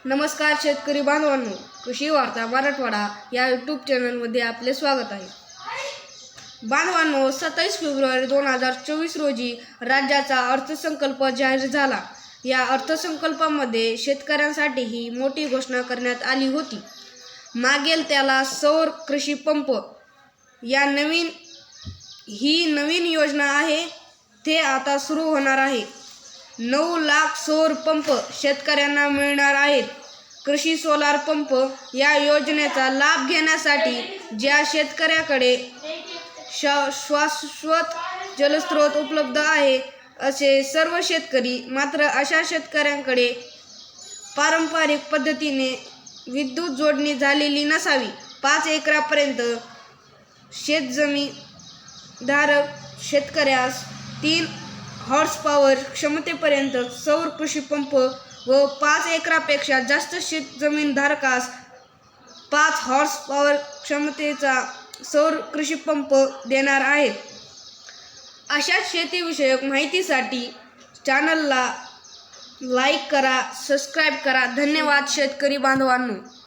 नमस्कार शेतकरी बांधवांनो, कृषी वार्ता मराठवाडा या यूट्यूब चॅनलमध्ये आपले स्वागत आहे. बांधवांनो, 27 फेब्रुवारी 2024 रोजी राज्याचा अर्थसंकल्प जाहीर झाला. या अर्थसंकल्पामध्ये शेतकऱ्यांसाठी ही मोठी घोषणा करण्यात आली होती. मागेल त्याला सौर कृषी पंप ही नवीन योजना आहे. ते आता सुरू होणार आहे. 9 लाख सौर पंप शेतकऱ्यांना मिळणार आहेत. कृषी सोलार पंप या योजनेचा लाभ घेण्यासाठी ज्या शेतकऱ्याकडे शाश्वत जलस्रोत उपलब्ध आहे असे सर्व शेतकरी, मात्र अशा शेतकऱ्यांकडे पारंपरिक पद्धतीने विद्युत जोडणी झालेली नसावी. 5 एकरापर्यंत शेतजमीनधारक शेतकऱ्यास 3 हॉर्सपॉवर क्षमतेपर्यंत सौर कृषी पंप व 5 एकरापेक्षा जास्त शेतजमीनधारकास 5 हॉर्सपॉवर क्षमतेचा सौर कृषी पंप देणार आहेत. अशा शेतीविषयक माहितीसाठी चॅनलला लाईक करा, सबस्क्राईब करा. धन्यवाद शेतकरी बांधवांनो.